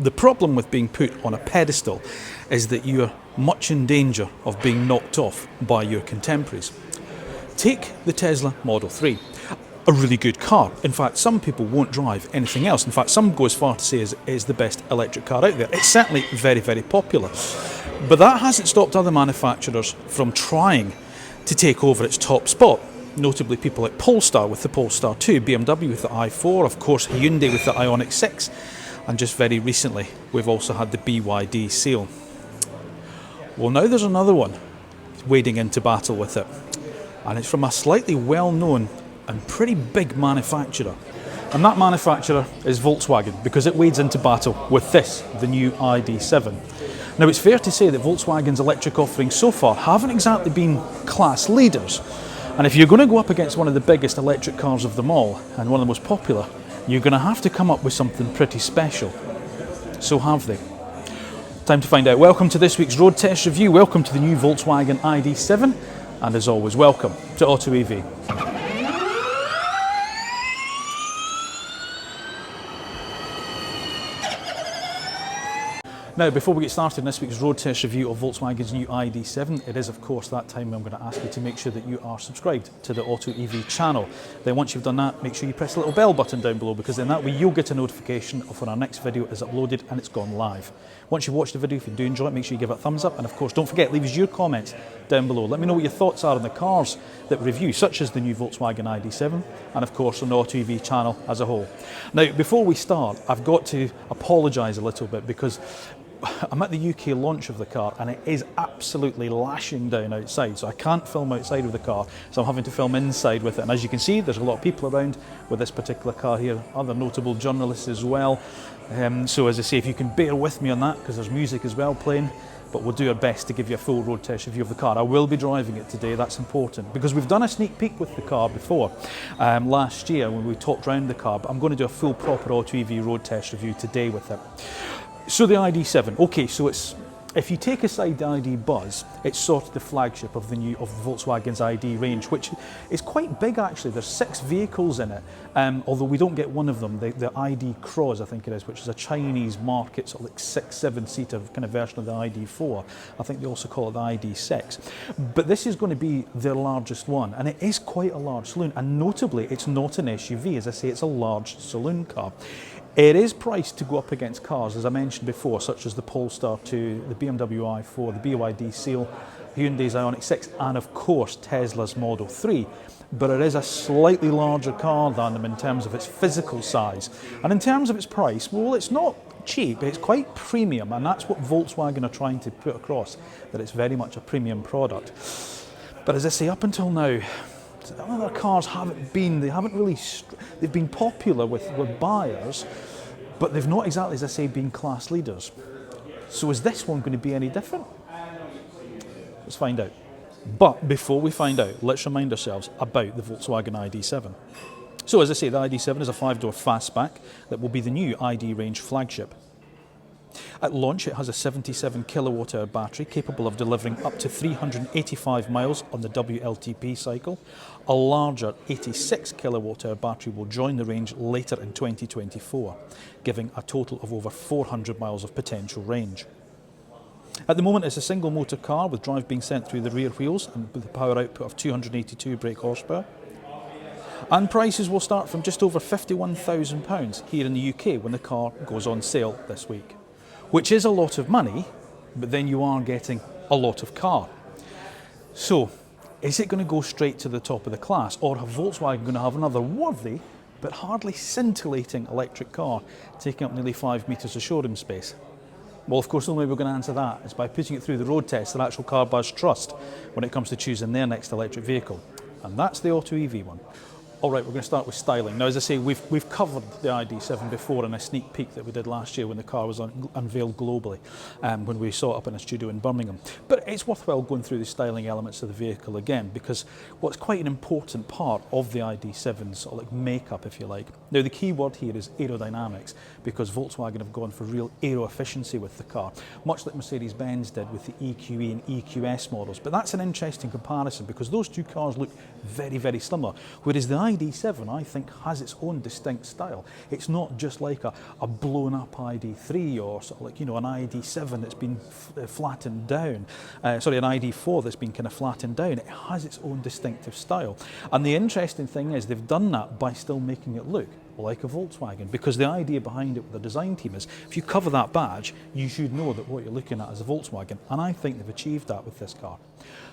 The problem with being put on a pedestal is that you are much in danger of being knocked off by your contemporaries. Take the Tesla Model 3, a really good car. In fact, some people won't drive anything else. In fact, some go as far to say it is the best electric car out there. It's certainly very, very popular. But that hasn't stopped other manufacturers from trying to take over its top spot. Notably people like Polestar with the Polestar 2, BMW with the i4, of course Hyundai with the Ioniq 6, and just very recently we've also had the BYD seal. Well, now there's another one wading into battle with it, and it's from a slightly well-known and pretty big manufacturer. And that manufacturer is Volkswagen, because it wades into battle with this, the new ID.7. Now, it's fair to say that Volkswagen's electric offerings so far haven't exactly been class leaders. And if you're going to go up against one of the biggest electric cars of them all, and one of the most popular, you're going to have to come up with something pretty special. So have they? Time to find out. Welcome to this week's road test review. Welcome to the new Volkswagen ID.7. And as always, welcome to AutoEV. Now, before we get started in this week's road test review of Volkswagen's new ID.7, it is of course that time I'm going to ask you to make sure that you are subscribed to the AutoEV channel. Then once you've done that, make sure you press the little bell button down below, because in that way you'll get a notification of when our next video is uploaded and it's gone live. Once you've watched the video, if you do enjoy it, make sure you give it a thumbs up, and of course don't forget, leave us your comments down below. Let me know what your thoughts are on the cars that we review, such as the new Volkswagen ID.7 and of course on the AutoEV channel as a whole. Now, before we start, I've got to apologise a little bit, because I'm at the UK launch of the car and it is absolutely lashing down outside, so I can't film outside with the car, so I'm having to film inside with it. And as you can see, there's a lot of people around with this particular car here, other notable journalists as well. So as I say, if you can bear with me on that, because there's music as well playing, but we'll do our best to give you a full road test review of the car. I will be driving it today, that's important, because we've done a sneak peek with the car before, last year when we talked around the car, but I'm going to do a full proper AutoEV road test review today with it. So the ID.7, okay, so it's, if you take aside the ID.Buzz, it's sort of the flagship of Volkswagen's ID range, which is quite big actually. There's 6 vehicles in it, although we don't get one of them, the ID Cross I think it is, which is a Chinese market sort of like 6-7 seater kind of version of the ID.4. I think they also call it the ID.6. But this is going to be their largest one, and it is quite a large saloon, and notably it's not an SUV. As I say, it's a large saloon car. It is priced to go up against cars, as I mentioned before, such as the Polestar 2, the BMW i4, the BYD seal, Hyundai's Ioniq 6, and of course Tesla's Model 3. But it is a slightly larger car than them in terms of its physical size. And in terms of its price, well, it's not cheap, it's quite premium, and that's what Volkswagen are trying to put across, that it's very much a premium product. But as I say, up until now, other cars haven't been, they've been popular with buyers, but they've not exactly, as I say, been class leaders. So is this one going to be any different? Let's find out. But before we find out, let's remind ourselves about the Volkswagen ID.7. So as I say, the ID.7 is a 5-door fastback that will be the new ID range flagship. At launch, it has a 77 kilowatt-hour battery capable of delivering up to 385 miles on the WLTP cycle. A larger 86 kilowatt-hour battery will join the range later in 2024, giving a total of over 400 miles of potential range. At the moment, it's a single motor car with drive being sent through the rear wheels and with a power output of 282 brake horsepower. And prices will start from just over £51,000 here in the UK when the car goes on sale this week. Which is a lot of money, but then you are getting a lot of car. So, is it going to go straight to the top of the class, or are Volkswagen going to have another worthy but hardly scintillating electric car taking up nearly 5 metres of showroom space? Well, of course, the only way we're going to answer that is by putting it through the road test that actual car buyers trust when it comes to choosing their next electric vehicle. And that's the AutoEV one. All right, we're going to start with styling. Now, as I say, we've covered the ID.7 before in a sneak peek that we did last year when the car was unveiled globally, when we saw it up in a studio in Birmingham. But it's worthwhile going through the styling elements of the vehicle again, because what's quite an important part of the ID.7's sort of like makeup, if you like. Now, the key word here is aerodynamics, because Volkswagen have gone for real aero efficiency with the car, much like Mercedes-Benz did with the EQE and EQS models. But that's an interesting comparison, because those two cars look very, very similar, whereas the ID.7, I think, has its own distinct style. It's not just like a blown up ID.3 or sort of like, you know, an ID.7 that's been flattened down. Sorry, an ID.4 that's been kind of flattened down. It has its own distinctive style. And the interesting thing is they've done that by still making it look like a Volkswagen, because the idea behind it with the design team is if you cover that badge, you should know that what you're looking at is a Volkswagen, and I think they've achieved that with this car.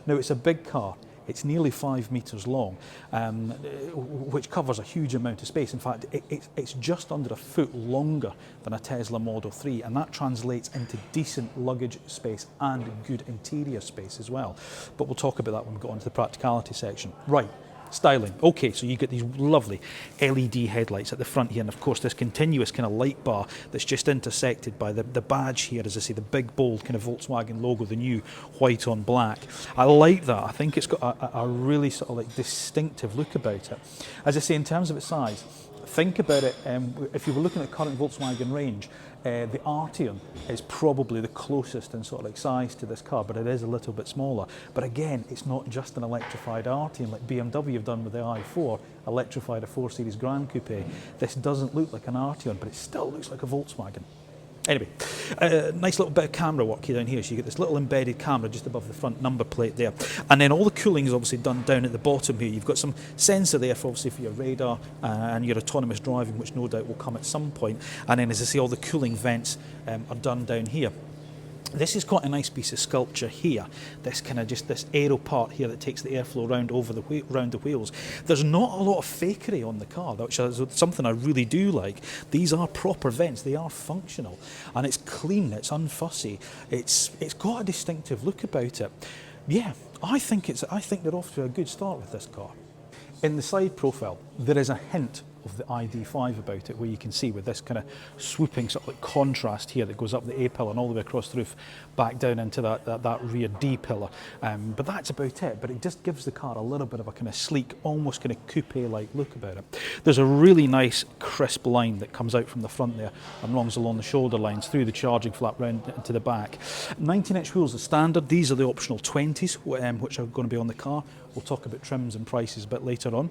Now, it's a big car. It's nearly 5 metres long, which covers a huge amount of space. In fact, it's just under a foot longer than a Tesla Model 3, and that translates into decent luggage space and good interior space as well. But we'll talk about that when we get on to the practicality section. Right. Styling. Okay, so you get these lovely LED headlights at the front here, and of course this continuous kind of light bar that's just intersected by the badge here, as I say, the big bold kind of Volkswagen logo, the new white on black. I like that. I think it's got a really sort of like distinctive look about it. As I say, in terms of its size, think about it, if you were looking at current Volkswagen range, the Arteon is probably the closest in sort of like size to this car, but it is a little bit smaller. But again, it's not just an electrified Arteon like BMW have done with the i4, electrified a 4 Series Grand Coupe. This doesn't look like an Arteon, but it still looks like a Volkswagen. Anyway, nice little bit of camera work here down here. So you get this little embedded camera just above the front number plate there. And then all the cooling is obviously done down at the bottom here. You've got some sensor there for obviously for your radar and your autonomous driving, which no doubt will come at some point. And then as I say, all the cooling vents are done down here. This is quite a nice piece of sculpture here. This kind of just this aero part here that takes the airflow round round the wheels. There's not a lot of fakery on the car, which is something I really do like. These are proper vents. They are functional, and it's clean. It's unfussy. It's got a distinctive look about it. Yeah, I think they're off to a good start with this car. In the side profile, there is a hint of the ID.5 about it, where you can see with this kind of swooping sort of like contrast here that goes up the A pillar and all the way across the roof back down into that rear D pillar. But that's about it, but it just gives the car a little bit of a kind of sleek, almost kind of coupe-like look about it. There's a really nice crisp line that comes out from the front there and runs along the shoulder lines through the charging flap round into the back. 19-inch wheels are standard. These are the optional 20s, which are going to be on the car. We'll talk about trims and prices a bit later on.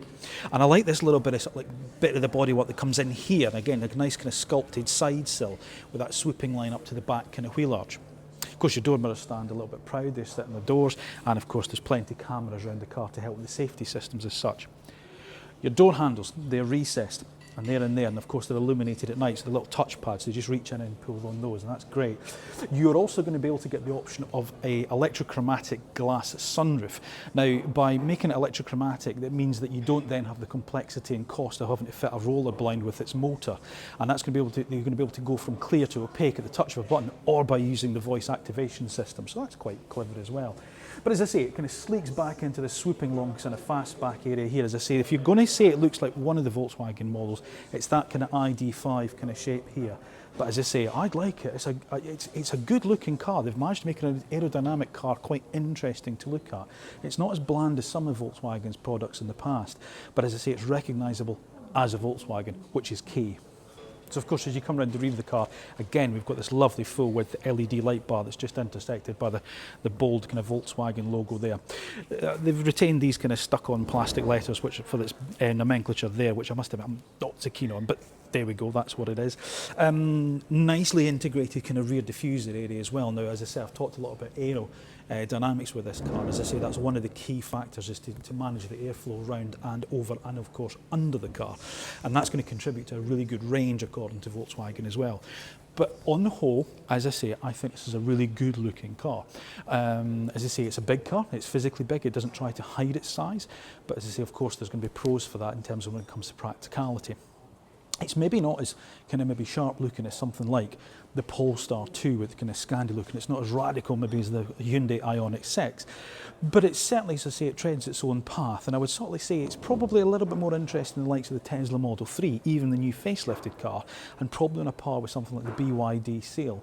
And I like this little bit of sort of like bit of the bodywork that comes in here. Again, a nice kind of sculpted side sill with that swooping line up to the back kind of wheel arch. Of course, your door mirrors stand a little bit proud. They sit in the doors, and of course there's plenty of cameras around the car to help with the safety systems as such. Your door handles, they're recessed, and they're in there, and of course they're illuminated at night, so the little touch pads, so you just reach in and pull on those, and that's great. You're also going to be able to get the option of a electrochromatic glass sunroof. Now, by making it electrochromatic, that means that you don't then have the complexity and cost of having to fit a roller blind with its motor, and that's going to be able to, you're going to be able to go from clear to opaque at the touch of a button, or by using the voice activation system, so that's quite clever as well. But as I say, it kind of sleeks back into the swooping long kind of fastback area here. As I say, if you're going to say it looks like one of the Volkswagen models, it's that kind of ID.5 kind of shape here. But as I say, I'd like it. It's a good looking car. They've managed to make an aerodynamic car quite interesting to look at. It's not as bland as some of Volkswagen's products in the past, but as I say, it's recognisable as a Volkswagen, which is key. So of course, as you come around the rear of the car, again, we've got this lovely full width LED light bar that's just intersected by the bold kind of Volkswagen logo there. They've retained these kind of stuck on plastic letters, which for this nomenclature there, which I must admit I'm not so keen on, but there we go, that's what it is. Nicely integrated kind of rear diffuser area as well. Now, as I say, I've talked a lot about aerodynamics with this car. As I say, that's one of the key factors, is to manage the airflow round and over and of course under the car. And that's going to contribute to a really good range according to Volkswagen as well. But on the whole, as I say, I think this is a really good looking car. As I say, it's a big car, it's physically big, it doesn't try to hide its size. But as I say, of course, there's going to be pros for that in terms of when it comes to practicality. It's maybe not as kind of maybe sharp looking as something like the Polestar 2 with kind of Scandi look, and it's not as radical maybe as the Hyundai Ioniq 6, but it's certainly, as I say, it treads its own path, and I would certainly say it's probably a little bit more interesting than the likes of the Tesla Model 3, even the new facelifted car, and probably on a par with something like the BYD Seal.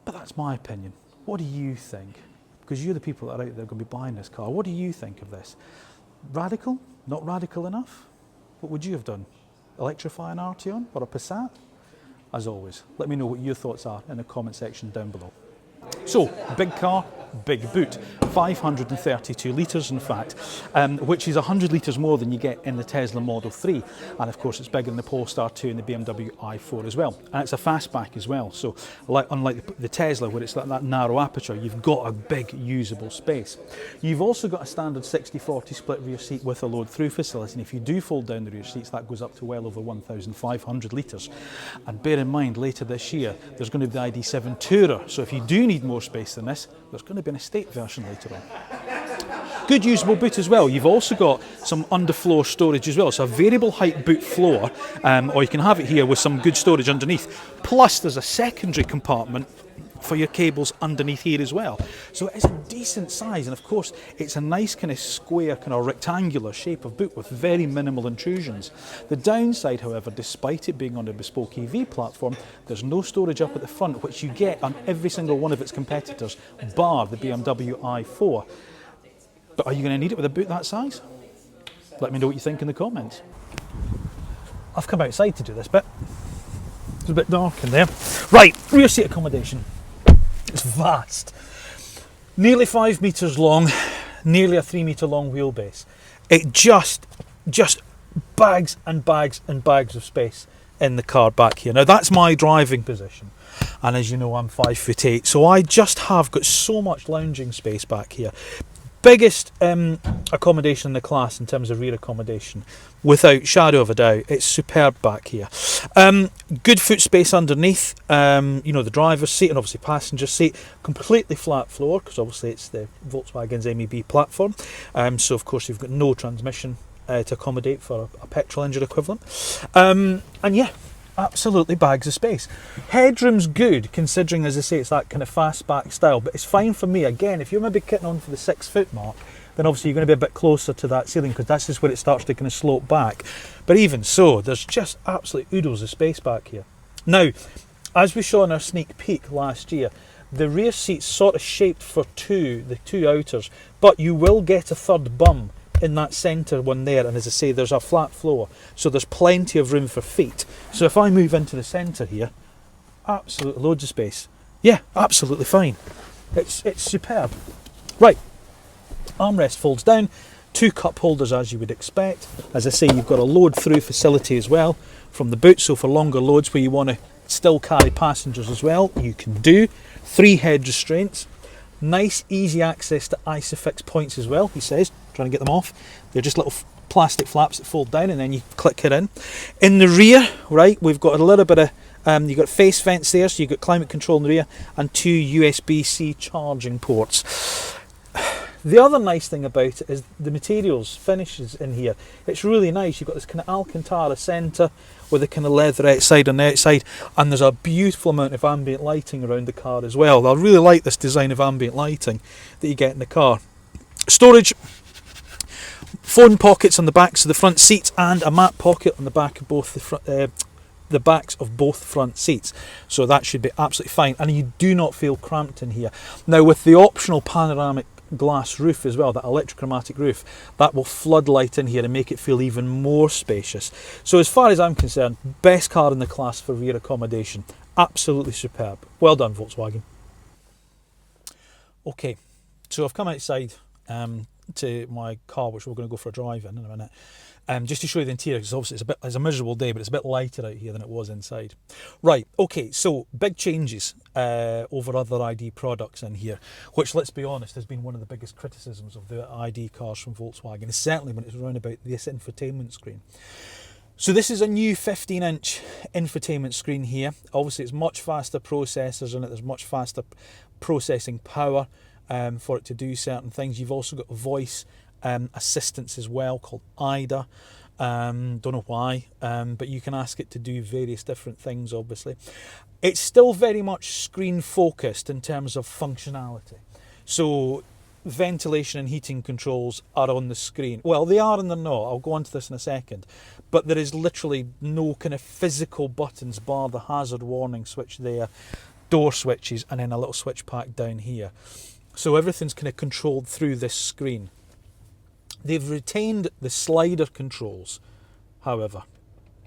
But that's my opinion. What do you think? Because you're the people that are out there going to be buying this car. What do you think of this? Radical? Not radical enough? What would you have done? Electrify an Arteon or a Passat? As always, let me know what your thoughts are in the comment section down below. So, big car, big boot. 532 litres in fact, which is 100 litres more than you get in the Tesla Model 3. And of course it's bigger than the Polestar 2 and the BMW i4 as well. And it's a fastback as well, so unlike the Tesla where it's like that narrow aperture, you've got a big usable space. You've also got a standard 60-40 split rear seat with a load-through facility, and if you do fold down the rear seats, that goes up to well over 1,500 litres. And bear in mind, later this year there's going to be the ID.7 Tourer, so if you do need more space than this, there's going to be an estate version later on. Good usable boot as well. You've also got some underfloor storage as well, so a variable height boot floor, or you can have it here with some good storage underneath. Plus there's a secondary compartment for your cables underneath here as well. So it's a decent size, and of course it's a nice kind of square, kind of rectangular shape of boot with very minimal intrusions. The downside, however, despite it being on a bespoke EV platform, there's no storage up at the front, which you get on every single one of its competitors, bar the BMW i4. But are you going to need it with a boot that size? Let me know what you think in the comments. I've come outside to do this bit. It's a bit dark in there. Right, rear seat accommodation. It's vast. Nearly 5 metres long, nearly a 3 metre long wheelbase. It just bags and bags and bags of space in the car back here. Now that's my driving position, and as you know I'm 5'8", so I just have got so much lounging space back here. Biggest accommodation in the class in terms of rear accommodation, without shadow of a doubt. It's superb back here. Good foot space underneath, you know, the driver's seat and obviously passenger seat. Completely flat floor, because obviously it's the Volkswagen's MEB platform. So of course you've got no transmission to accommodate for a petrol engine equivalent. And yeah, absolutely bags of space. Headroom's good, considering, as I say, it's that kind of fastback style, but it's fine for me. Again, if you're maybe getting on for the 6 foot mark, then obviously you're going to be a bit closer to that ceiling, because that's just where it starts to kind of slope back. But even so, there's just absolutely oodles of space back here. Now, as we saw in our sneak peek last year, the rear seat's sort of shaped for the two outers, but you will get a third bum in that centre one there, and as I say, there's a flat floor, so there's plenty of room for feet. So if I move into the centre here, absolutely loads of space. Yeah, absolutely fine. It's superb. Right, armrest folds down, 2 cup holders as you would expect. As I say, you've got a load through facility as well from the boot, so for longer loads where you want to still carry passengers as well, you can do. 3 head restraints. Nice easy access to ISOFIX points as well, he says, trying to get them off. They're just little plastic flaps that fold down and then you click it in. In the rear, right, we've got a little bit of, you've got face vents there, so you've got climate control in the rear, and 2 USB-C charging ports. The other nice thing about it is the materials, finishes in here. It's really nice. You've got this kind of Alcantara centre with a kind of leather outside on the outside, and there's a beautiful amount of ambient lighting around the car as well. I really like this design of ambient lighting that you get in the car. Storage, phone pockets on the backs of the front seats, and a mat pocket on the back of both the backs of both front seats, so that should be absolutely fine, and you do not feel cramped in here. Now with the optional panoramic glass roof as well, that electrochromatic roof, that will flood light in here and make it feel even more spacious. So as far as I'm concerned, best car in the class for rear accommodation. Absolutely superb. Well done, Volkswagen. Okay, so I've come outside to my car, which we're going to go for a drive in a minute, just to show you the interior, because obviously it's a miserable day, but it's a bit lighter out here than it was inside. Right, okay, so big changes over other ID products in here, which, let's be honest, has been one of the biggest criticisms of the ID cars from Volkswagen, and certainly when it's around about this infotainment screen. So this is a new 15-inch infotainment screen here. Obviously it's much faster processors in it, there's much faster processing power for it to do certain things. You've also got voice assistance as well, called IDA. Don't know why, but you can ask it to do various different things, obviously. It's still very much screen focused in terms of functionality. So ventilation and heating controls are on the screen. Well, they are and they're not. I'll go on to this in a second. But there is literally no kind of physical buttons bar the hazard warning switch there, door switches, and then a little switch pack down here. So everything's kind of controlled through this screen. They've retained the slider controls, however,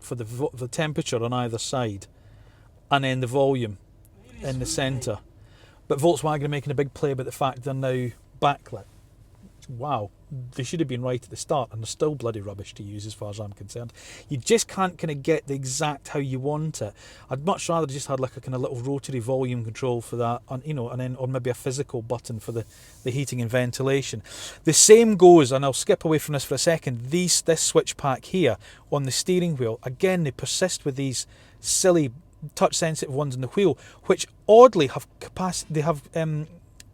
for the temperature on either side, and then the volume in the centre. But Volkswagen are making a big play about the fact they're now backlit. Wow, they should have been right at the start, and they're still bloody rubbish to use as far as I'm concerned. You just can't kind of get the exact how you want it. I'd much rather just had like a kind of little rotary volume control for that, and and then or maybe a physical button for the heating and ventilation. The same goes, and I'll skip away from this for a second. This switch pack here on the steering wheel. Again, they persist with these silly touch sensitive ones in the wheel, which oddly have capacity. They have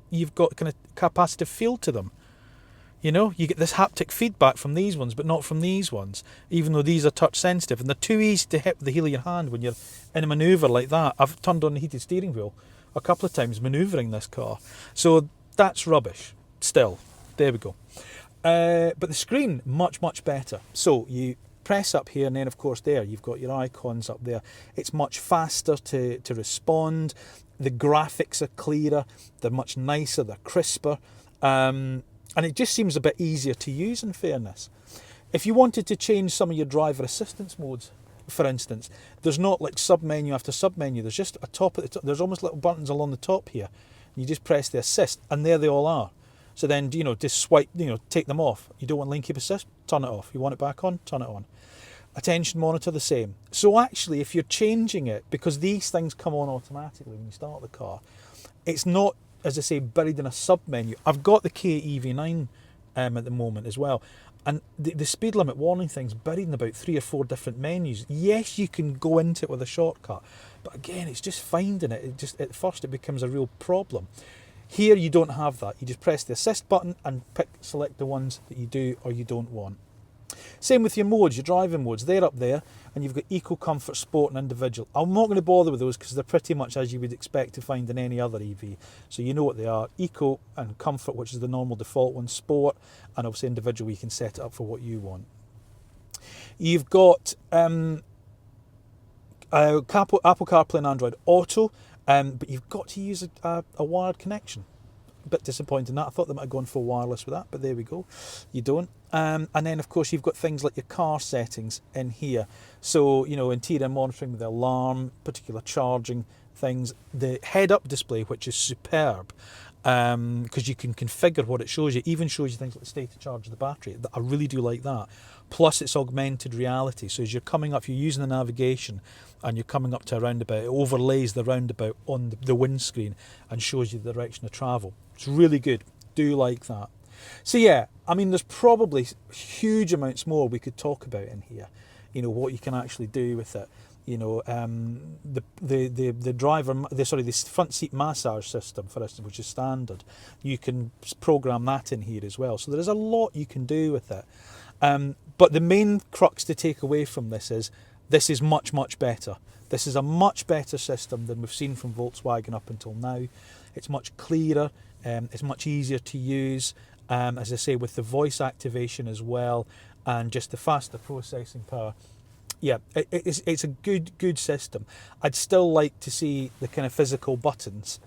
you've got kind of capacitive feel to them. You get this haptic feedback from these ones, but not from these ones, even though these are touch sensitive, and they're too easy to hit with the heel of your hand when you're in a manoeuvre like that. I've turned on the heated steering wheel a couple of times manoeuvring this car, so that's rubbish. Still, there we go. But the screen, much better. So you press up here, and then of course there you've got your icons up there. It's much faster to respond. The graphics are clearer, they're much nicer, they're crisper. And it just seems a bit easier to use, in fairness. If you wanted to change some of your driver assistance modes, for instance, there's not like sub-menu after sub-menu. There's just a top at the top. There's almost little buttons along the top here. You just press the assist, and there they all are. So then, just swipe, take them off. You don't want lane keep assist, turn it off. You want it back on, turn it on. Attention monitor, the same. So actually, if you're changing it, because these things come on automatically when you start the car, it's not, as I say, buried in a sub-menu. I've got the Kia EV9 at the moment as well, and the speed limit warning thing's buried in about 3 or 4 different menus. Yes, you can go into it with a shortcut, but again, it's just finding it. At first it becomes a real problem. Here you don't have that. You just press the assist button and select the ones that you do or you don't want. Same with your modes, your driving modes. They're up there, and you've got Eco, Comfort, Sport and Individual. I'm not going to bother with those because they're pretty much as you would expect to find in any other EV. So you know what they are. Eco and Comfort, which is the normal default one. Sport, and obviously Individual, you can set it up for what you want. You've got Apple CarPlay and Android Auto, but you've got to use a wired connection. A bit disappointing that. I thought they might have gone for wireless with that, but there we go. You don't. And then of course you've got things like your car settings in here. So, interior monitoring with the alarm, particular charging things, the head-up display, which is superb, because you can configure what it shows you. It even shows you things like the state of charge of the battery. I really do like that. Plus it's augmented reality. So as you're coming up, if you're using the navigation and you're coming up to a roundabout, it overlays the roundabout on the windscreen and shows you the direction of travel. It's really good. Do like that. So yeah, I mean, there's probably huge amounts more we could talk about in here. What you can actually do with it. The front seat massage system, for instance, which is standard. You can program that in here as well. So there is a lot you can do with it. But the main crux to take away from this is much better. This is a much better system than we've seen from Volkswagen up until now. It's much clearer. It's much easier to use. As I say, with the voice activation as well, and just the faster processing power. Yeah, it's a good system. I'd still like to see the kind of physical buttons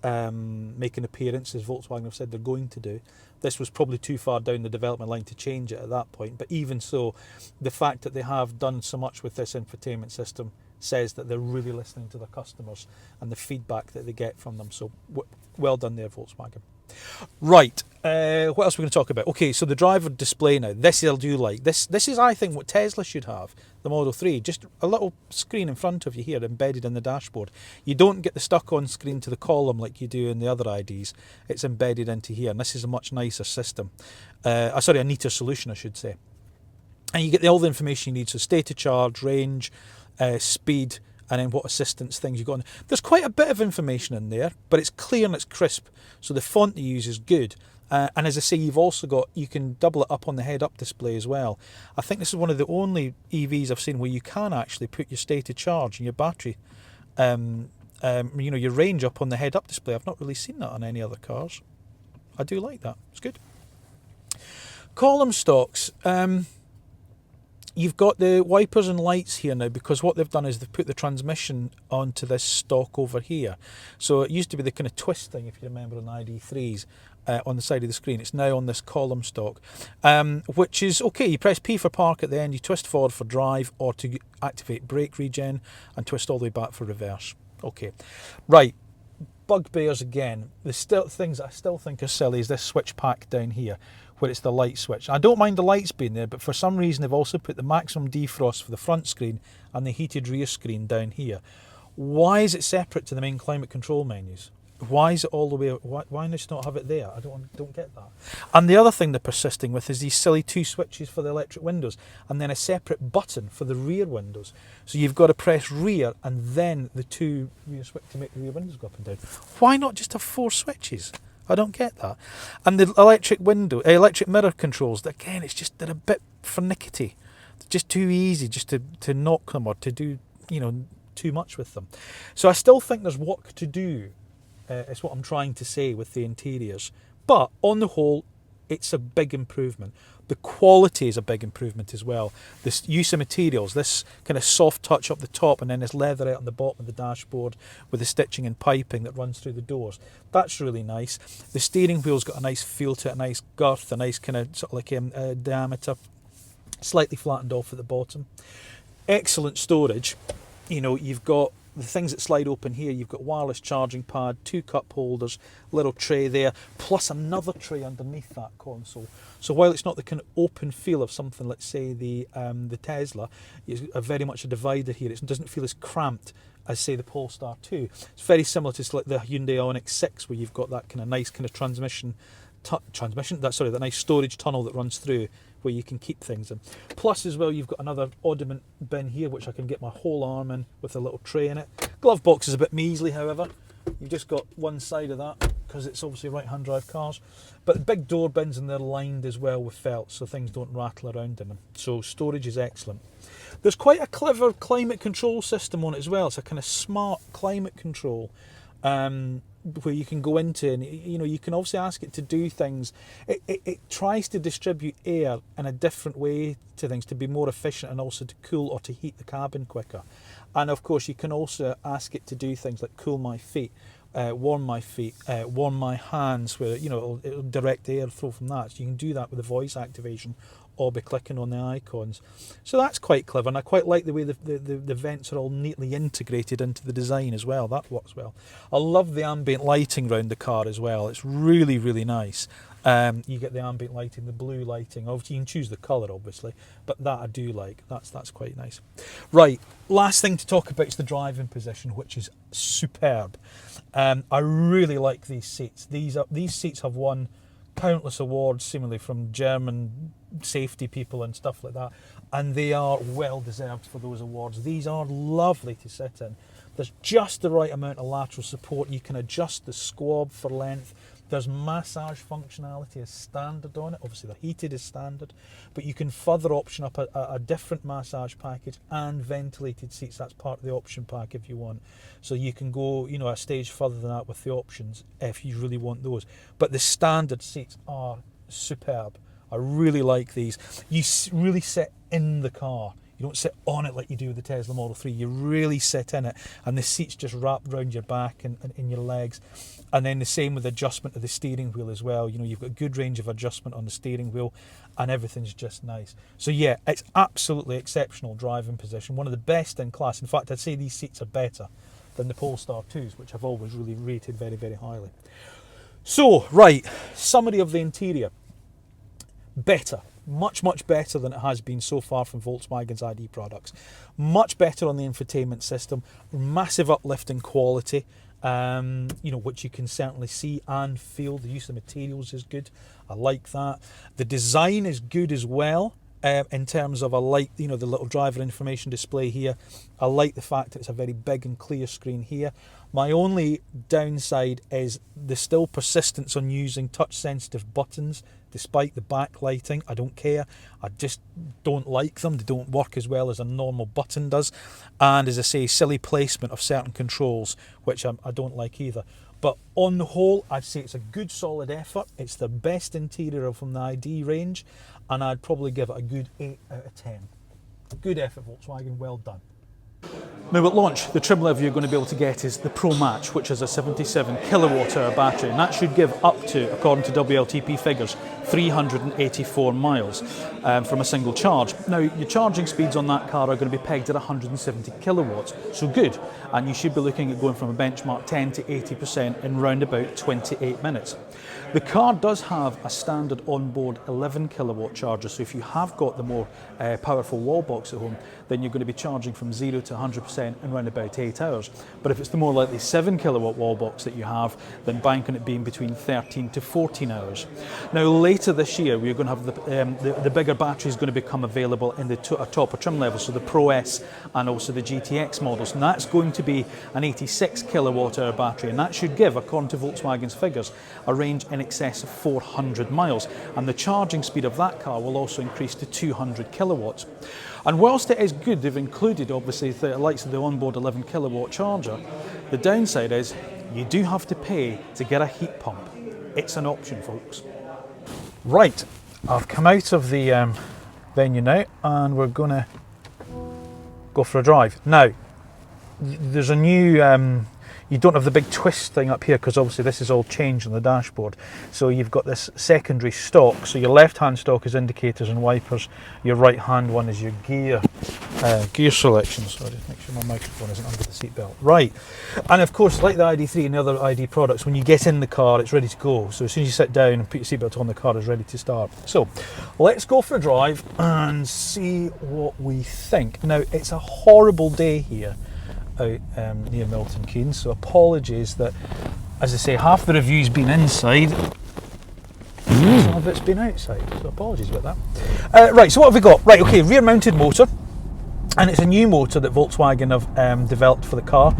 make an appearance, as Volkswagen have said they're going to do. This was probably too far down the development line to change it at that point, but even so, the fact that they have done so much with this infotainment system says that they're really listening to their customers and the feedback that they get from them. So well done there, Volkswagen. Right, what else are we going to talk about? Okay, so the driver display now. This I do like. This is, I think, what Tesla should have, the Model 3. Just a little screen in front of you here, embedded in the dashboard. You don't get the stuck-on screen to the column like you do in the other IDs. It's embedded into here, and this is a much nicer system. A neater solution, I should say. And you get all the information you need, so state of charge, range, speed, and then what assistance things you've got. There's quite a bit of information in there, but it's clear and it's crisp, so the font you use is good. And as I say, you can double it up on the head-up display as well. I think this is one of the only EVs I've seen where you can actually put your state of charge and your battery, your range up on the head-up display. I've not really seen that on any other cars. I do like that. It's good. Column stocks. You've got the wipers and lights here now, because what they've done is they've put the transmission onto this stock over here. So it used to be the kind of twist thing, if you remember, on ID.3s on the side of the screen. It's now on this column stock, which is okay. You press P for park at the end, you twist forward for drive, or to activate brake regen, and twist all the way back for reverse. Okay, right. bugbears again, the things that I still think are silly is this switch pack down here, where it's the light switch. I don't mind the lights being there, but for some reason they've also put the maximum defrost for the front screen and the heated rear screen down here. Why is it separate to the main climate control menus? Why is it all the way? Why just not have it there? I don't get that. And the other thing they're persisting with is these silly 2 switches for the electric windows, and then a separate button for the rear windows. So you've got to press rear and then the 2 rear switch to make the rear windows go up and down. Why not just have 4 switches? I don't get that. And the electric mirror controls, again, they're a bit finicky. They're just too easy just to knock them or to do too much with them. So I still think there's work to do. Is what I'm trying to say with the interiors. But on the whole, it's a big improvement. The quality is a big improvement as well. This use of materials, this kind of soft touch up the top and then this leatherette on the bottom of the dashboard with the stitching and piping that runs through the doors. That's really nice. The steering wheel's got a nice feel to it, a nice girth, a nice kind of sort of like diameter, slightly flattened off at the bottom. Excellent storage. You've got the things that slide open here. You've got wireless charging pad, 2 cup holders, little tray there, plus another tray underneath that console. So while it's not the kind of open feel of something, let's say the Tesla, it's very much a divider here. It doesn't feel as cramped as, say, the Polestar 2. It's very similar to like the Hyundai Ioniq 6, where you've got that kind of nice kind of that nice storage tunnel that runs through, where you can keep things in. Plus as well, you've got another oddment bin here, which I can get my whole arm in with a little tray in it. Glove box is a bit measly, however. You've just got one side of that because it's obviously right-hand drive cars. But the big door bins, and they're lined as well with felt so things don't rattle around in them. So storage is excellent. There's quite a clever climate control system on it as well. It's a kind of smart climate control. Where you can go into, and you can obviously ask it to do things. It tries to distribute air in a different way to things to be more efficient, and also to cool or to heat the cabin quicker. And of course you can also ask it to do things like cool my feet, warm my feet, warm my hands, where it'll direct airflow from that. So you can do that with the voice activation or by clicking on the icons. So that's quite clever, and I quite like the way the vents are all neatly integrated into the design as well. That works well. I love the ambient lighting around the car as well. It's really, really nice. You get the ambient lighting, the blue lighting. Obviously, you can choose the colour, obviously, but that I do like. That's quite nice. Right, last thing to talk about is the driving position, which is superb. I really like these seats. These seats have won countless awards, seemingly from German safety people and stuff like that, and they are well deserved for those awards. These are lovely to sit in. There's just the right amount of lateral support. You can adjust the squab for length. There's massage functionality as standard on it. Obviously, the heated is standard, but you can further option up a different massage package and ventilated seats. That's part of the option pack if you want. So you can go, a stage further than that with the options if you really want those. But the standard seats are superb. I really like these. You really sit in the car. You don't sit on it like you do with the Tesla Model 3. You really sit in it, and the seats just wrap around your back and in your legs. And then the same with adjustment of the steering wheel as well. You've got a good range of adjustment on the steering wheel, and everything's just nice. So yeah, it's absolutely exceptional driving position. One of the best in class. In fact, I'd say these seats are better than the Polestar 2s, which I've always really rated very, very highly. So, right, summary of the interior. Better. Much, much better than it has been so far from Volkswagen's ID products. Much better on the infotainment system. Massive uplift in quality, which you can certainly see and feel. The use of materials is good. I like that. The design is good as well. In terms of, I like, the little driver information display here. I like the fact that it's a very big and clear screen here. My only downside is the still persistence on using touch sensitive buttons despite the backlighting. I don't care. I just don't like them. They don't work as well as a normal button does. And as I say, silly placement of certain controls, which I don't like either. But on the whole, I'd say it's a good solid effort. It's the best interior from the ID range, and I'd probably give it a good 8 out of 10. Good effort, Volkswagen, well done. Now at launch, the trim level you're going to be able to get is the Pro Match, which is a 77 kilowatt hour battery, and that should give up to, according to WLTP figures, 384 miles from a single charge. Now your charging speeds on that car are going to be pegged at 170 kilowatts, so good, and you should be looking at going from a benchmark 10 to 80% in round about 28 minutes. The car does have a standard onboard 11 kilowatt charger, so if you have got the more powerful wall box at home, then you're going to be charging from 0 to 100% in around about 8 hours. But if it's the more likely 7 kilowatt wall box that you have, then bank on it being between 13 to 14 hours. Now later this year, we're going to have the bigger batteries going to become available in the top trim level, so the Pro S and also the GTX models, and that's going to be an 86 kilowatt hour battery, and that should give, according to Volkswagen's figures, a range in excess of 400 miles, and the charging speed of that car will also increase to 200 kilowatts. And whilst it is good, they've included obviously the likes of the onboard 11 kilowatt charger, the downside is you do have to pay to get a heat pump. It's an option, folks. Right, I've come out of the venue now, and we're going to go for a drive. Now, there's a new you don't have the big twist thing up here because obviously this is all changed on the dashboard. So you've got this secondary stalk. So your left hand stalk is indicators and wipers. Your right hand one is your gear selection. Sorry, just make sure my microphone isn't under the seatbelt. Right, and of course, like the ID3 and the other ID products, when you get in the car, it's ready to go. So as soon as you sit down and put your seatbelt on, the car is ready to start. So let's go for a drive and see what we think. Now, it's a horrible day here out near Milton Keynes, so apologies that, as I say, half the review's been inside, some of it's been outside, so apologies about that. Right, so what have we got? Right, okay, rear mounted motor, and it's a new motor that Volkswagen have developed for the car,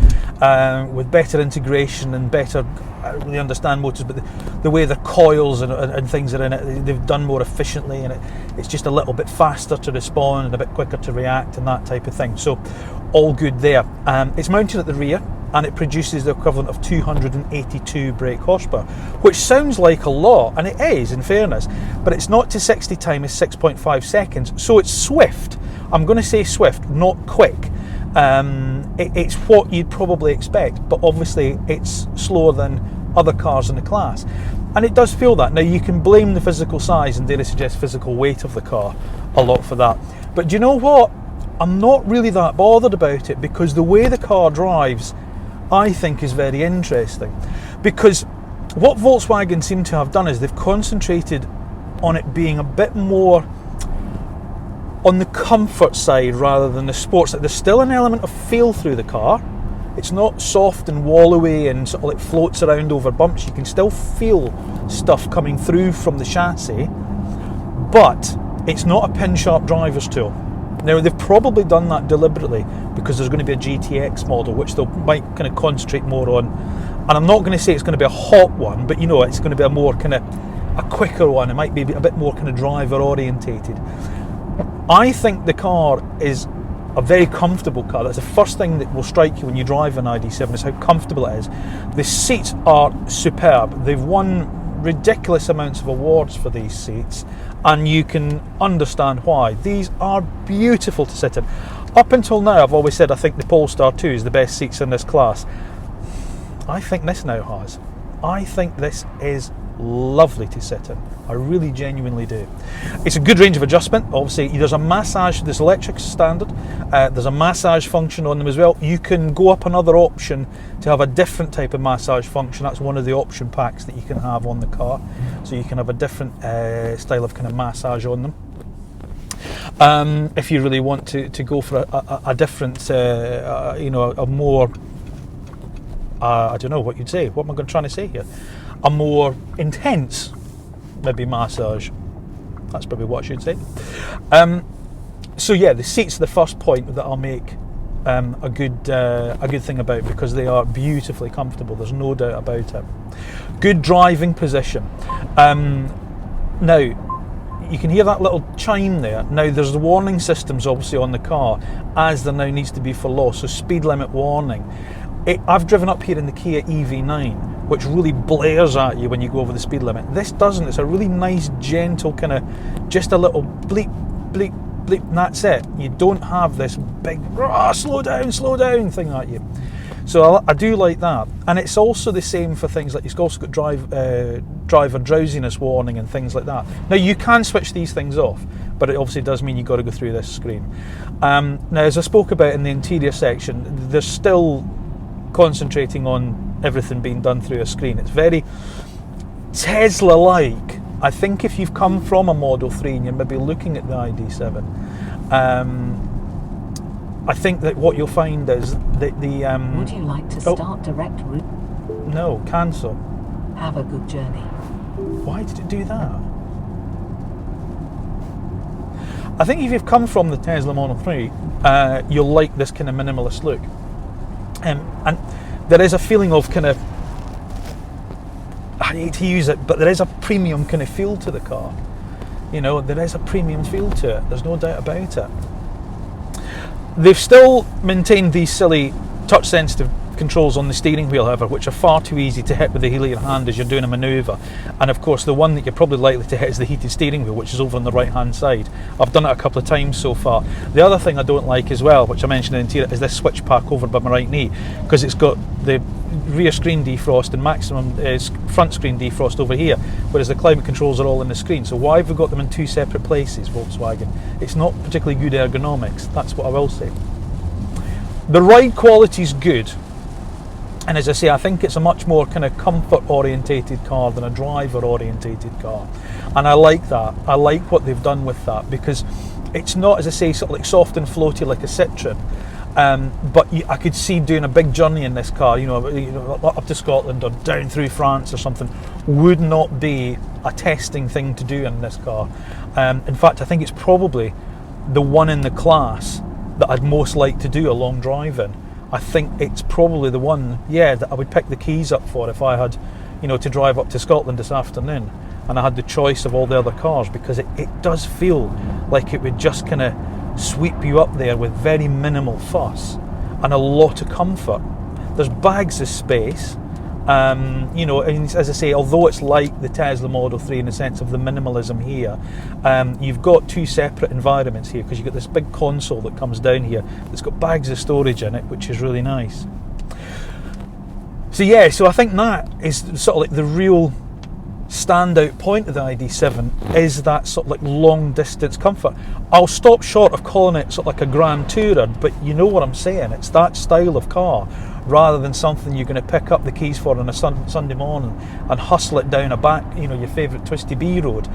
with better integration and better, I don't really understand motors, but the way the coils and things are in it, they've done more efficiently, and it's just a little bit faster to respond and a bit quicker to react and that type of thing. So all good there. It's mounted at the rear, and it produces the equivalent of 282 brake horsepower, which sounds like a lot, and it is, in fairness, but its 0 to 60 time is 6.5 seconds, so it's swift. I'm going to say swift, not quick. It's what you'd probably expect, but obviously it's slower than other cars in the class, and it does feel that. Now, you can blame the physical size and, dare I suggest, physical weight of the car a lot for that, but do you know what? I'm not really that bothered about it, because the way the car drives, I think, is very interesting. Because what Volkswagen seem to have done is they've concentrated on it being a bit more on the comfort side rather than the sports. There's still an element of feel through the car. It's not soft and wallowy and sort of like floats around over bumps. You can still feel stuff coming through from the chassis, but it's not a pin-sharp driver's tool. Now, they've probably done that deliberately because there's going to be a GTX model which they might kind of concentrate more on, and I'm not going to say it's going to be a hot one, but you know, it's going to be a more kind of a quicker one. It might be a bit more kind of driver orientated. I think the car is a very comfortable car. That's the first thing that will strike you when you drive an ID.7 is how comfortable it is. The seats are superb. They've won ridiculous amounts of awards for these seats, and you can understand why. These are beautiful to sit in. Up until now, I've always said I think the Polestar 2 is the best seats in this class. I think this now has. I think this is lovely to sit in. I really genuinely do. It's a good range of adjustment. Obviously, there's a massage, this electric standard, there's a massage function on them as well. You can go up another option to have a different type of massage function. That's one of the option packs that you can have on the car. So you can have a different style of kind of massage on them. If you really want to go for a different, you know, a more, I don't know what you'd say. What am I trying to say here? A more intense, maybe, massage. That's probably what I should say. So yeah, the seats are the first point that I'll make a good thing about, because they are beautifully comfortable. There's no doubt about it. Good driving position. Now, you can hear that little chime there. Now, there's the warning systems obviously on the car, as there now needs to be for law. So speed limit warning. I've driven up here in the Kia EV9, which really blares at you when you go over the speed limit. This doesn't. It's a really nice, gentle kind of, just a little bleep, bleep, bleep, that's it. You don't have this big slow down thing at you. So I do like that, and it's also the same for things like, you've also got driver drowsiness warning and things like that. Now you can switch these things off, but it obviously does mean you've got to go through this screen. Now, as I spoke about in the interior section, they're still concentrating on everything being done through a screen. It's very Tesla-like. I think if you've come from a Model 3 and you're maybe looking at the ID.7, I think that what you'll find is that the... Would you like to start direct route? No, cancel. Have a good journey. Why did it do that? I think if you've come from the Tesla Model 3, you'll like this kind of minimalist look. And there is a feeling of kind of, I hate to use it, but there is a premium kind of feel to the car. You know, there is a premium feel to it. There's no doubt about it. They've still maintained these silly touch-sensitive controls on the steering wheel, however, which are far too easy to hit with the heel of your hand as you're doing a manoeuvre. And of course, the one that you're probably likely to hit is the heated steering wheel, which is over on the right-hand side. I've done it a couple of times so far. The other thing I don't like as well, which I mentioned in the interior, is this switch pack over by my right knee, because it's got the rear screen defrost and maximum front screen defrost over here, whereas the climate controls are all in the screen. So why have we got them in two separate places, Volkswagen? It's not particularly good ergonomics, that's what I will say. The ride quality is good. And as I say, I think it's a much more kind of comfort-orientated car than a driver-orientated car. And I like that. I like what they've done with that, because it's not, as I say, sort of like soft and floaty like a Citroen. But I could see doing a big journey in this car, you know, up to Scotland or down through France or something, would not be a testing thing to do in this car. In fact, I think it's probably the one in the class that I'd most like to do a long drive in. I think it's probably the one, that I would pick the keys up for if I had, you know, to drive up to Scotland this afternoon and I had the choice of all the other cars, because it does feel like it would just kind of sweep you up there with very minimal fuss and a lot of comfort. There's bags of space, you know, and as I say, although it's like the Tesla Model 3 in the sense of the minimalism here, you've got two separate environments here, because you've got this big console that comes down here that's got bags of storage in it, which is really nice. So I think that is sort of like the real standout point of the ID.7, is that sort of like long distance comfort. I'll stop short of calling it sort of like a Grand Tourer, but you know what I'm saying, it's that style of car, rather than something you're going to pick up the keys for on a Sunday morning and hustle it down a back, you know, your favourite Twisty B road.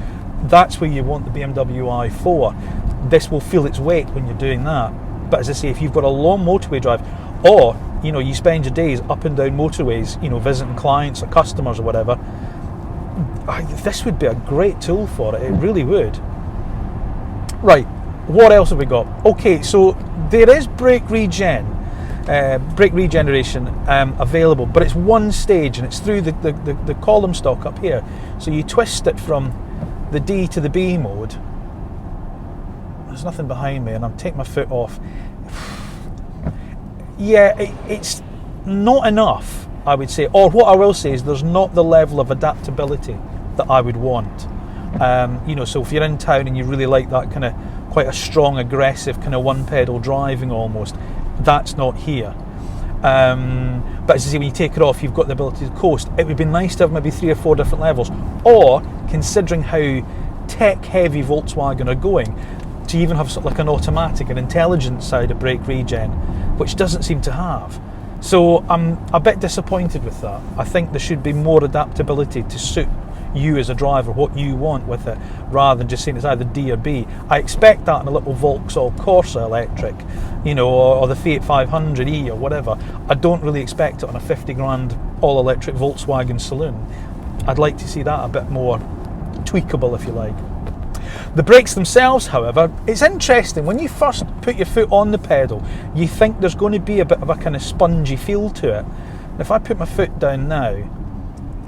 That's where you want the BMW i4. This will feel its weight when you're doing that. But as I say, if you've got a long motorway drive, or, you know, you spend your days up and down motorways, you know, visiting clients or customers or whatever, this would be a great tool for it. It really would. Right, what else have we got? Okay, so there is brake regeneration available, but it's one stage, and it's through the column stock up here. So you twist it from the D to the B mode. There's nothing behind me, and I'm taking my foot off. It's not enough, I would say. Or what I will say is there's not the level of adaptability that I would want. You know, so if you're in town and you really like that kind of quite a strong, aggressive kind of one-pedal driving almost, that's not here. But as I say, when you take it off, you've got the ability to coast. It would be nice to have maybe 3 or 4 different levels, or considering how tech-heavy Volkswagen are going, to even have sort of like an automatic, an intelligent side of brake regen, which doesn't seem to have. So I'm a bit disappointed with that. I think there should be more adaptability to suit you as a driver, what you want with it, rather than just saying it's either D or B. I expect that in a little Vauxhall Corsa electric, you know, or the Fiat 500e or whatever. I don't really expect it on a 50 grand all-electric Volkswagen saloon. I'd like to see that a bit more tweakable, if you like. The brakes themselves, however, it's interesting. When you first put your foot on the pedal, you think there's going to be a bit of a kind of spongy feel to it. If I put my foot down now,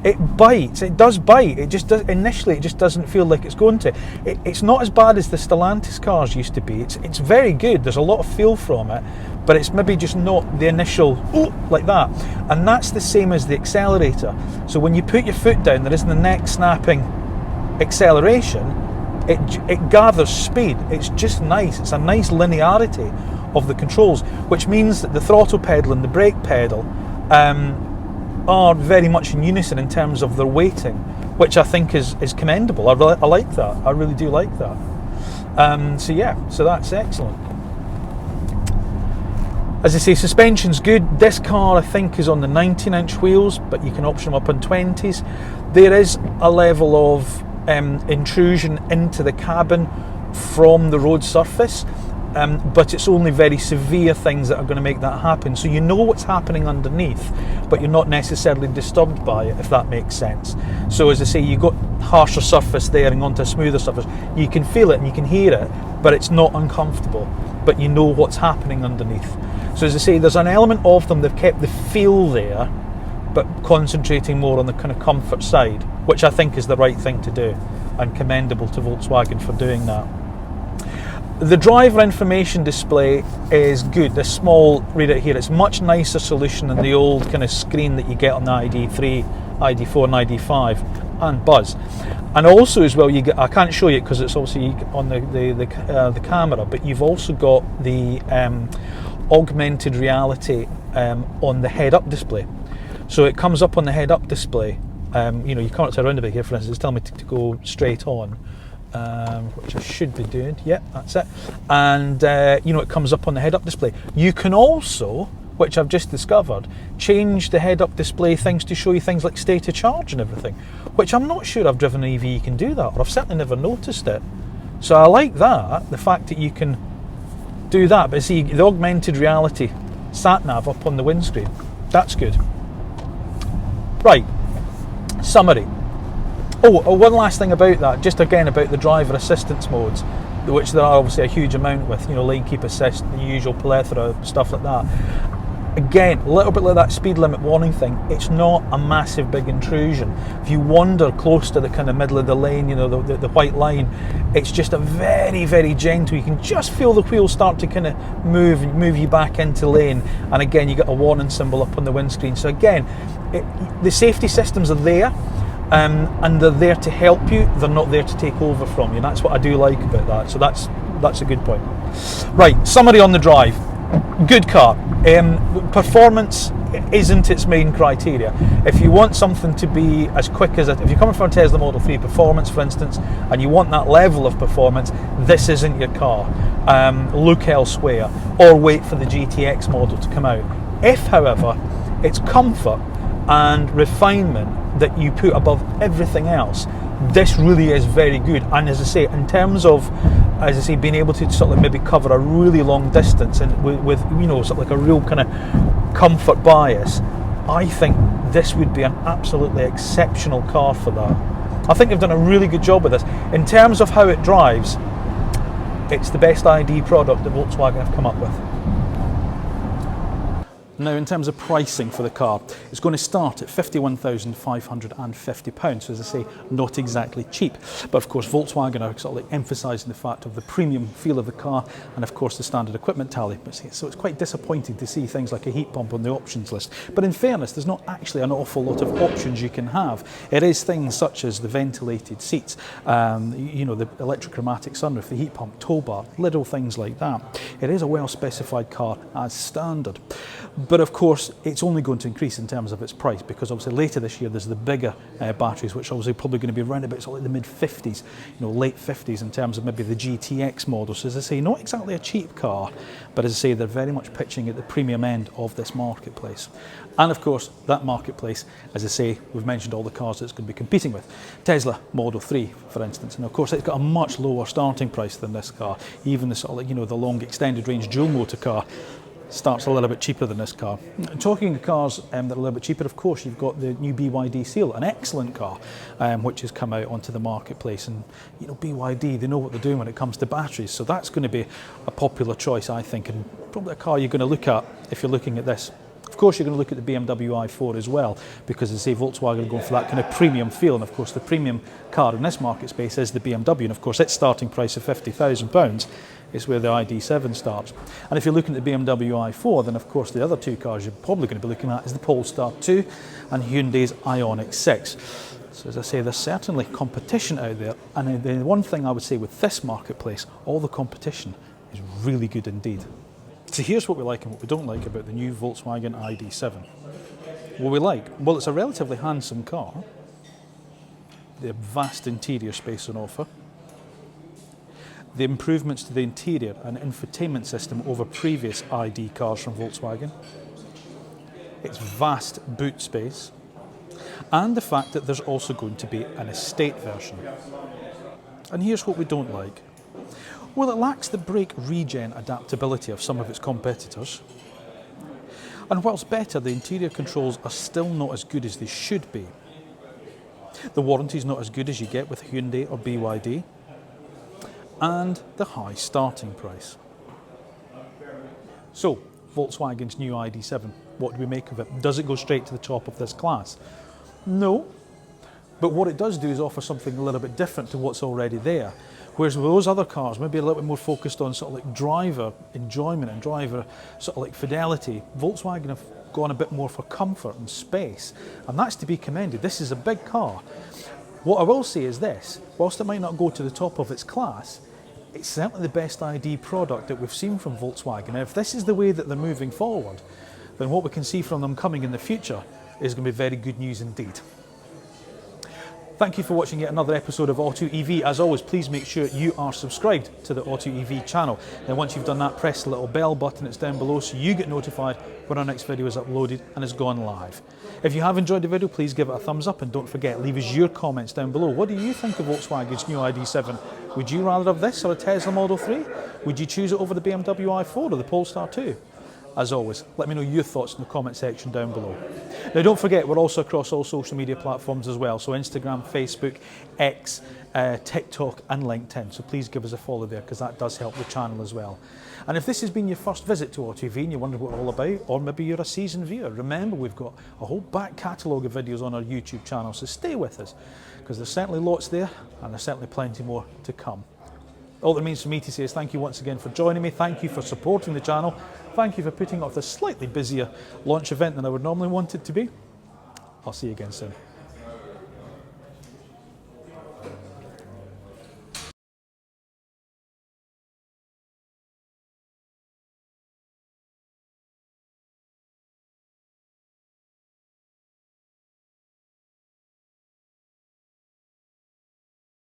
it bites. It does bite. It just does. Initially, it just doesn't feel like it's going to. It's not as bad as the Stellantis cars used to be. It's very good. There's a lot of feel from it, but it's maybe just not the initial like that. And that's the same as the accelerator. So when you put your foot down, there isn't the neck snapping acceleration. it gathers speed. It's just nice. It's a nice linearity of the controls, which means that the throttle pedal and the brake pedal are very much in unison in terms of their weighting, which I think is commendable. I like that. I really do like that. So that's excellent. As I say, suspension's good. This car, I think, is on the 19-inch wheels, but you can option them up on 20s. There is a level of intrusion into the cabin from the road surface, but it's only very severe things that are going to make that happen. So you know what's happening underneath, but you're not necessarily disturbed by it, if that makes sense. So as I say, you've got harsher surface there and onto a smoother surface. You can feel it and you can hear it, but it's not uncomfortable, but you know what's happening underneath. So as I say, there's an element of them, they've kept the feel there, but concentrating more on the kind of comfort side, which I think is the right thing to do, and commendable to Volkswagen for doing that. The driver information display is good. This small, read it here, it's a much nicer solution than the old kind of screen that you get on the ID.3, ID.4 and ID.5 and Buzz. And also as well, you get, I can't show you it because it's obviously on the camera, but you've also got the augmented reality on the head-up display. So it comes up on the head-up display. You can't turn around a bit here, for instance, it's telling me to go straight on, which I should be doing. Yeah, that's it. And it comes up on the head-up display. You can also, which I've just discovered, change the head-up display things to show you things like state of charge and everything, which I'm not sure I've driven an EV you can do that, or I've certainly never noticed it. So I like that, the fact that you can do that. But see, the augmented reality sat-nav up on the windscreen, that's good. Right, summary. One last thing about that, just again about the driver assistance modes, which there are obviously a huge amount with, lane keep assist, the usual plethora of stuff like that. Again, a little bit like that speed limit warning thing, it's not a massive big intrusion. If you wander close to the kind of middle of the lane, the white line, it's just a very, very gentle, you can just feel the wheels start to kind of move you back into lane, and again you get a warning symbol up on the windscreen. So again, the safety systems are there, and they're there to help you, they're not there to take over from you, and that's what I do like about that. So that's a good point. Right, summary on the drive. Good car. Performance isn't its main criteria. If you want something to be as quick as if you're coming from a Tesla Model 3 performance, for instance, and you want that level of performance, this isn't your car. Look elsewhere, or wait for the GTX model to come out. If, however, it's comfort and refinement that you put above everything else, this really is very good. And as I say, in terms of, being able to sort of maybe cover a really long distance and with sort of like a real kind of comfort bias, I think this would be an absolutely exceptional car for that. I think they've done a really good job with this. In terms of how it drives, it's the best ID product that Volkswagen have come up with. Now, in terms of pricing for the car, it's going to start at £51,550. So as I say, not exactly cheap. But of course, Volkswagen are sort of like emphasising the fact of the premium feel of the car, and of course the standard equipment tally. So it's quite disappointing to see things like a heat pump on the options list. But in fairness, there's not actually an awful lot of options you can have. It is things such as the ventilated seats, the electrochromatic sunroof, the heat pump, tow bar, little things like that. It is a well-specified car as standard. But of course, it's only going to increase in terms of its price, because obviously later this year there's the bigger batteries, which obviously probably going to be around about sort of like the mid-50s, late 50s in terms of maybe the GTX model. So as I say, not exactly a cheap car, but as I say, they're very much pitching at the premium end of this marketplace. And of course, that marketplace, as I say, we've mentioned all the cars that it's going to be competing with. Tesla Model 3, for instance, and of course it's got a much lower starting price than this car. Even the sort of like, the long extended range dual motor car starts a little bit cheaper than this car. Talking of cars that are a little bit cheaper, of course, you've got the new BYD Seal, an excellent car, which has come out onto the marketplace. And BYD, they know what they're doing when it comes to batteries, so that's going to be a popular choice, I think, and probably a car you're going to look at if you're looking at this. Of course, you're going to look at the BMW i4 as well, because as I say, Volkswagen are going for that kind of premium feel, and of course the premium car in this market space is the BMW, and of course its starting price of £50,000 is where the ID.7 starts. And if you're looking at the BMW i4, then of course the other two cars you're probably going to be looking at is the Polestar 2 and Hyundai's Ioniq 6. So as I say, there's certainly competition out there, and the one thing I would say with this marketplace, all the competition is really good indeed. So here's what we like and what we don't like about the new Volkswagen ID.7. What we like? Well, it's a relatively handsome car. The vast interior space on offer. The improvements to the interior and infotainment system over previous ID cars from Volkswagen. Its vast boot space. And the fact that there's also going to be an estate version. And here's what we don't like. Well, it lacks the brake regen adaptability of some of its competitors. And whilst better, the interior controls are still not as good as they should be. The warranty is not as good as you get with Hyundai or BYD. And the high starting price. So, Volkswagen's new ID.7, what do we make of it? Does it go straight to the top of this class? No. But what it does do is offer something a little bit different to what's already there. Whereas with those other cars, maybe a little bit more focused on sort of like driver enjoyment and driver sort of like fidelity, Volkswagen have gone a bit more for comfort and space, and that's to be commended. This is a big car. What I will say is this, whilst it might not go to the top of its class, it's certainly the best ID product that we've seen from Volkswagen. And if this is the way that they're moving forward, then what we can see from them coming in the future is going to be very good news indeed. Thank you for watching yet another episode of AutoEV. As always, please make sure you are subscribed to the AutoEV channel. Then once you've done that, press the little bell button that's down below so you get notified when our next video is uploaded and has gone live. If you have enjoyed the video, please give it a thumbs up, and don't forget, leave us your comments down below. What do you think of Volkswagen's new ID.7? Would you rather have this or a Tesla Model 3? Would you choose it over the BMW i4 or the Polestar 2? As always, let me know your thoughts in the comment section down below. Now don't forget, we're also across all social media platforms as well, so Instagram, Facebook, X, TikTok and LinkedIn, so please give us a follow there because that does help the channel as well. And if this has been your first visit to AutoEV and you wonder what we're all about, or maybe you're a seasoned viewer, remember we've got a whole back catalogue of videos on our YouTube channel, so stay with us because there's certainly lots there and there's certainly plenty more to come. All that remains for me to say is thank you once again for joining me, thank you for supporting the channel, thank you for putting off this slightly busier launch event than I would normally want it to be. I'll see you again soon.